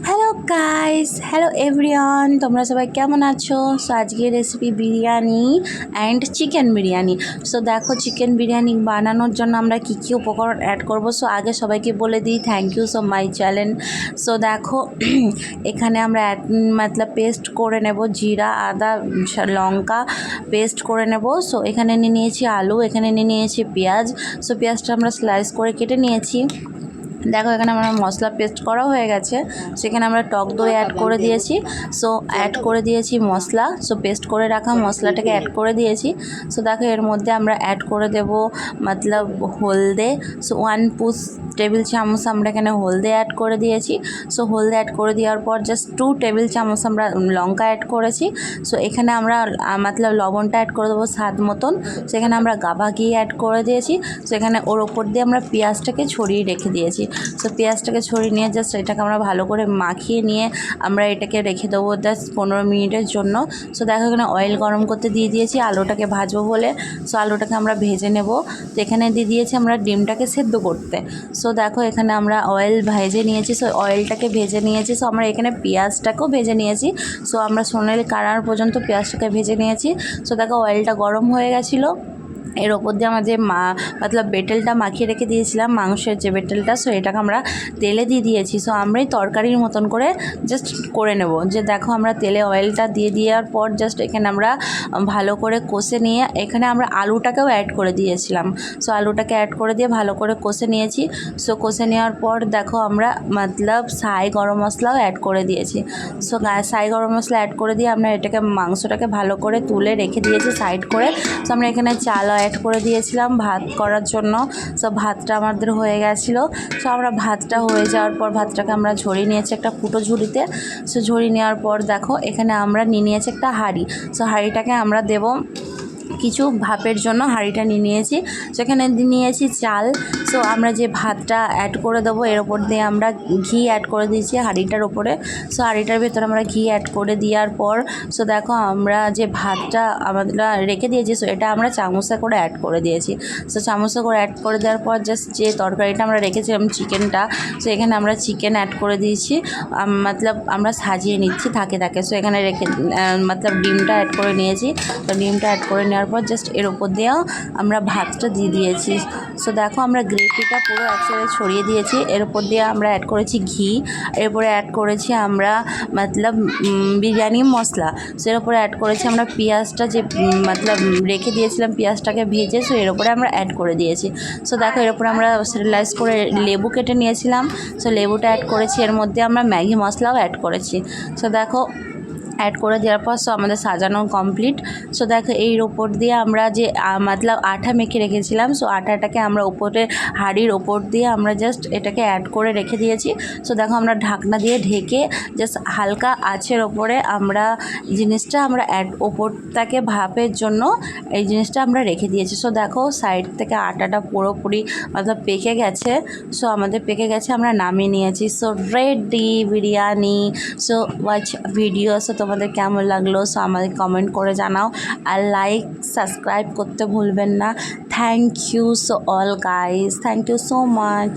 Hello guys, hello everyone, তোমরা সবাই কেমন আছো? সো আজকের recipe biryani and chicken biryani. So দেখো, চিকেন বিরিয়ানি বানানোর জন্য আমরা কী কী উপকরণ অ্যাড করব। সো আগে সবাইকে বলে দিই thank you so my channel. সো দেখো এখানে আমরা পেস্ট করে নেব, জিরা আদা লঙ্কা পেস্ট করে নেব। সো এখানে নিয়ে নিয়েছি আলু, এখানে নিয়ে নিয়েছি পেঁয়াজ। সো পেঁয়াজটা আমরা স্লাইস করে কেটে নিয়েছি। দেখো এখানে আমার মশলা পেস্ট করা হয়ে গেছে। সেখানে আমরা টক দই অ্যাড করে দিয়েছি। সো অ্যাড করে দিয়েছি মশলা। সো পেস্ট করে রাখা মশলাটাকে অ্যাড করে দিয়েছি। সো দেখো এর মধ্যে আমরা অ্যাড করে দেব হলদে। সো 1 টেবিল চামচ আমরা এখানে হলদে অ্যাড করে দিয়েছি। সো হলদে অ্যাড করে দেওয়ার পর জাস্ট 2 টেবিল চামচ আমরা লঙ্কা অ্যাড করেছি। সো এখানে আমরা লবণটা অ্যাড করে দেবো স্বাদ মতন। সেখানে আমরা গাভা ঘি অ্যাড করে দিয়েছি। সো এখানে ওর ওপর দিয়ে আমরা পেঁয়াজটাকে ছড়িয়ে রেখে দিয়েছি। সো পেঁয়াজটাকে ছড়িয়ে নিয়ে জাস্ট এটাকে আমরা ভালো করে মাখিয়ে নিয়ে আমরা এটাকে রেখে দেবো জাস্ট 15 মিনিটের জন্য। সো দেখো এখানে অয়েল গরম করতে দিয়ে দিয়েছি আলুটাকে ভাজবো বলে। সো আলুটাকে আমরা ভেজে নেব। তো এখানে দিয়ে দিয়েছি আমরা ডিমটাকে সেদ্ধ করতে। সো দেখো এখানে আমরা অয়েল ভেজে নিয়েছি। সো অয়েলটাকে ভেজে নিয়েছি। সো আমরা এখানে পেঁয়াজটাকেও ভেজে নিয়েছি। সো আমরা সোনালি কালার পর্যন্ত পেঁয়াজটাকে ভেজে নিয়েছি। সো দেখো অয়েলটা গরম হয়ে গেছিলো। এর ওপর দিয়ে আমরা যে বেটেলটা মাখিয়ে রেখে দিয়েছিলাম, মাংসের যে বেটেলটা, সো এটাকে আমরা তেলে দিয়ে দিয়েছি। সো আমরাই তরকারির মতন করে জাস্ট করে নেব। যে দেখো আমরা তেলে অয়েলটা দিয়ে দেওয়ার পর জাস্ট এখানে আমরা ভালো করে কষে নিয়ে এখানে আমরা আলুটাকেও অ্যাড করে দিয়েছিলাম। সো আলুটাকে অ্যাড করে দিয়ে ভালো করে কষে নিয়েছি। সো কষে নেওয়ার পর দেখো আমরা সাই গরম মশলাও অ্যাড করে দিয়েছি। সো সাই গরম মশলা অ্যাড করে দিয়ে আমরা মাংসটাকে ভালো করে তুলে রেখে দিয়েছি সাইড করে। সো আমরা এখানে চাল অ্যাড করে দিয়েছিলাম ভাত করার জন্য। সো ভাতটা আমাদের হয়ে গেছিলো। সো আমরা ভাতটা হয়ে যাওয়ার পর ভাতটাকে আমরা ঝরিয়ে নিয়েছি একটা ফুটো ঝুড়িতে। সো ঝরিয়ে নেওয়ার পর দেখো এখানে আমরা নিয়ে নিয়েছি একটা হাঁড়ি। সো হাঁড়িটাকে আমরা দেবো কিছু ভাপের জন্য, হাঁড়িটা নিয়ে নিয়েছি। সেখানে নিয়েছি চাল। সো আমরা যে ভাতটা অ্যাড করে দেবো এর ওপর দিয়ে আমরা ঘি অ্যাড করে দিয়েছি হাঁড়িটার ওপরে। সো হাঁড়িটার ভেতরে আমরা ঘি অ্যাড করে দেওয়ার পর সো দেখো আমরা যে ভাতটা আমরা রেখে দিয়েছি, সো এটা আমরা চামচে করে অ্যাড করে দিয়েছি। সো চামচে করে অ্যাড করে দেওয়ার পর জাস্ট যে তরকারিটা আমরা রেখেছিলাম চিকেনটা, সো এখানে আমরা চিকেন অ্যাড করে দিয়েছি। আমরা সাজিয়ে নিচ্ছি থাকে। সো এখানে রেখে ডিমটা অ্যাড করে নিয়েছি। তো ডিমটা অ্যাড করে নেওয়ার পর জাস্ট এর ওপর দিয়েও আমরা ভাতটা দিয়ে দিয়েছি। সো দেখো আমরা গ্রেভিটা পুরো একসাথে ছড়িয়ে দিয়েছি। এর উপর দিয়ে আমরা অ্যাড করেছি ঘি। এরপরে অ্যাড করেছি আমরা বিরিয়ানি মশলা। সো এর উপরে অ্যাড করেছি আমরা পেঁয়াজটা যে রেখে দিয়েছিলাম পেঁয়াজটাকে ভেজে। সো এর উপরে আমরা অ্যাড করে দিয়েছি। সো দেখো এর উপরে আমরা স্লাইস করে লেবু কেটে নিয়েছিলাম। সো লেবুটা অ্যাড করেছি। এর মধ্যে আমরা ম্যাগি মশলাও অ্যাড করেছি। সো দেখো অ্যাড করে দেওয়ার পর সো আমাদের সাজানো কমপ্লিট। সো দেখো এর ওপর দিয়ে আমরা যে আঠা মেখে রেখেছিলাম, সো আঠাটাকে আমরা উপরে হাঁড়ির ওপর দিয়ে আমরা জাস্ট এটাকে অ্যাড করে রেখে দিয়েছি। সো দেখো আমরা ঢাকনা দিয়ে ঢেকে জাস্ট হালকা আঁচের ওপরে আমরা জিনিসটা আমরা ওপরটাকে ভাপের জন্য এই জিনিসটা আমরা রেখে দিয়েছি। সো দেখো সাইড থেকে আটাটা পুরোপুরি পেকে গেছে। সো আমাদের পেকে গেছে, আমরা নামিয়ে নিয়েছি। So ready biryani. So watch video. So তোমাদের কেমন লাগলো সো আমাদের কমেন্ট করে জানাও, আর লাইক সাবস্ক্রাইব করতে ভুলবেন না। Thank you so all guys, thank you so much.